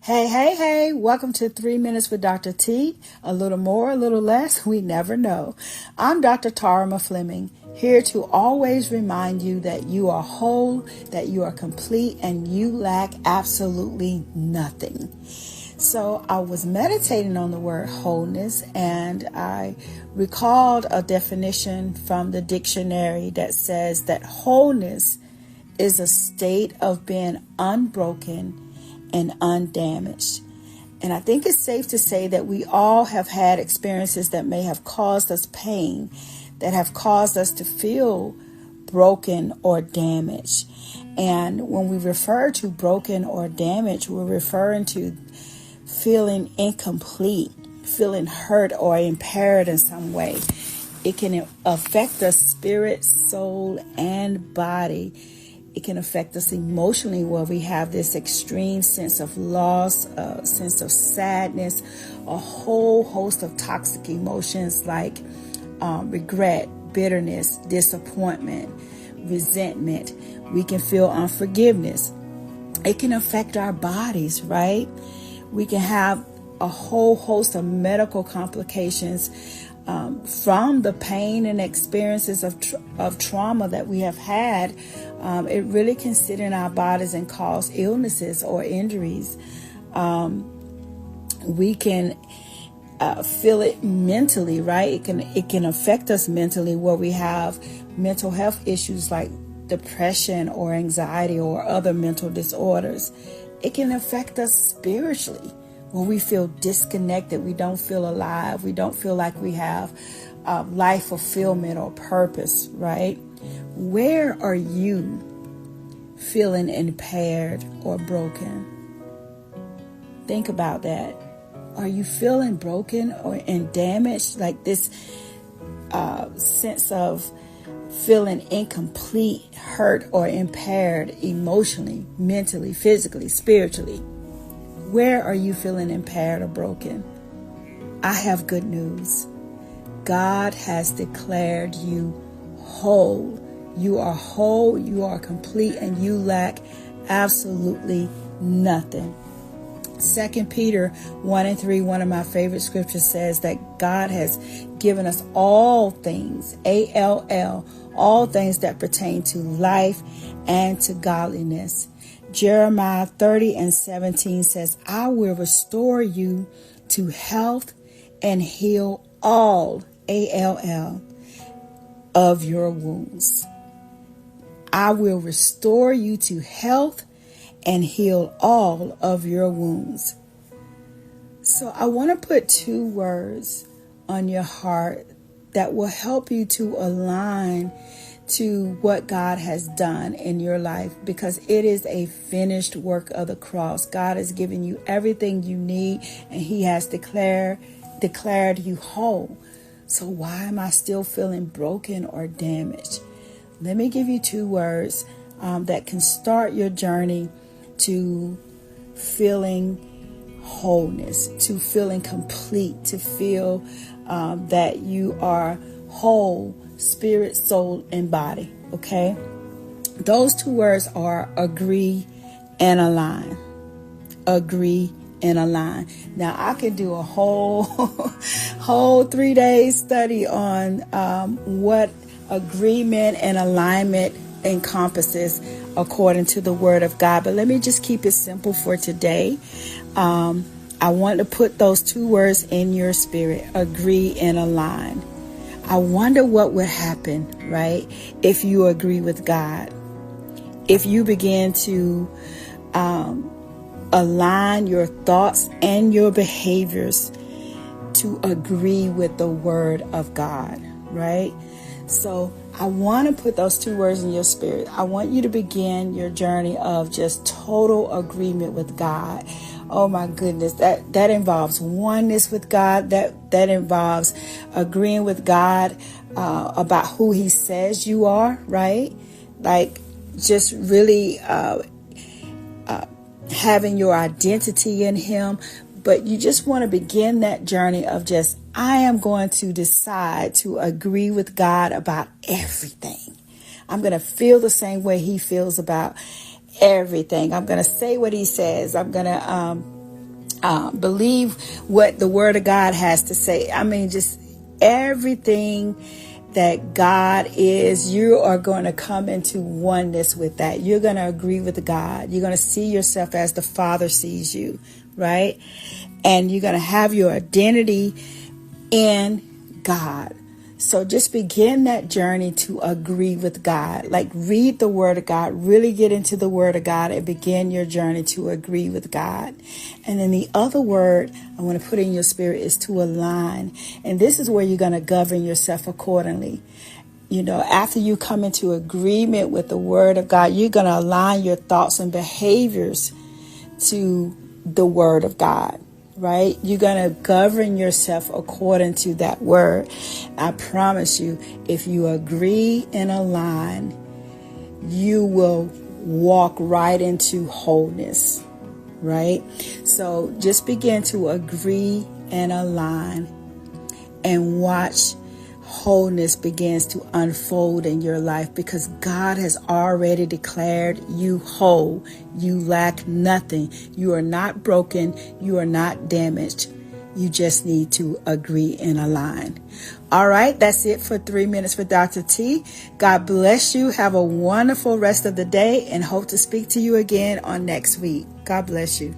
Hey, hey, hey, welcome to 3 Minutes with Dr. T. A little more, a little less, we never know. I'm Dr. Tarma Fleming, here to always remind you that you are whole, that you are complete, and you lack absolutely nothing. So I was meditating on the word wholeness, and I recalled a definition from the dictionary that says that wholeness is a state of being unbroken and undamaged. And I think it's safe to say that we all have had experiences that may have caused us pain, that have caused us to feel broken or damaged. And when we refer to broken or damaged, we're referring to feeling incomplete, feeling hurt or impaired in some way. It can affect the spirit, soul, and body. It can affect us emotionally, where we have this extreme sense of loss, a sense of sadness, a whole host of toxic emotions like regret, bitterness, disappointment, resentment. We can feel unforgiveness. It can affect our bodies, right? We can have a whole host of medical complications from the pain and experiences of trauma that we have had. It really can sit in our bodies and cause illnesses or injuries. We can feel it mentally, right? It can affect us mentally, where we have mental health issues like depression or anxiety or other mental disorders. It can affect us spiritually, where we feel disconnected. We don't feel alive. We don't feel like we have life fulfillment or purpose, right? Where are you feeling impaired or broken? Think about that. Are you feeling broken or and damaged? Like this sense of feeling incomplete, hurt, or impaired emotionally, mentally, physically, spiritually. Where are you feeling impaired or broken? I have good news. God has declared you whole. You are whole, you are complete, and you lack absolutely nothing. 2 Peter 1:3, one of my favorite scriptures, says that God has given us all things, A-L-L, all things that pertain to life and to godliness. Jeremiah 30:17 says, I will restore you to health and heal all, A-L-L, of your wounds. I will restore you to health and heal all of your wounds. So I want to put 2 words on your heart that will help you to align to what God has done in your life, because it is a finished work of the cross. God has given you everything you need, and He has declared you whole. So why am I still feeling broken or damaged? Let me give you 2 words that can start your journey to feeling wholeness, to feeling complete, to feel that you are whole, spirit, soul, and body. Okay? Those 2 words are agree and align. Agree and align. Now, I could do a whole 3-day study on what agreement and alignment encompasses according to the Word of God. But let me just keep it simple for today. I want to put those 2 words in your spirit, agree and align. I wonder what would happen, right, if you agree with God. If you begin to align your thoughts and your behaviors to agree with the Word of God, right? So I want to put those 2 words in your spirit. I want you to begin your journey of just total agreement with God. Oh my goodness, that involves oneness with God. That involves agreeing with God about who He says you are, right? Like just really having your identity in Him. But you just want to begin that journey of just, I am going to decide to agree with God about everything. I'm going to feel the same way He feels about everything. I'm going to say what He says. I'm going to Believe what the Word of God has to say. I mean, just everything that God is, you are going to come into oneness with that. You're going to agree with God. You're going to see yourself as the Father sees you, right? And you're going to have your identity in God. So just begin that journey to agree with God. Like, read the Word of God, really get into the Word of God, and begin your journey to agree with God. And then the other word I want to put in your spirit is to align. And this is where you're going to govern yourself accordingly. You know, after you come into agreement with the Word of God, you're going to align your thoughts and behaviors to the Word of God. Right? You're going to govern yourself according to that word. I promise you, if you agree and align, you will walk right into wholeness. Right? So just begin to agree and align and watch wholeness begins to unfold in your life, because God has already declared you whole. You lack nothing. You are not broken. You are not damaged. You just need to agree and align. All right, that's it for 3 minutes with Dr. T. God bless you. Have a wonderful rest of the day, and hope to speak to you again on next week. God bless you.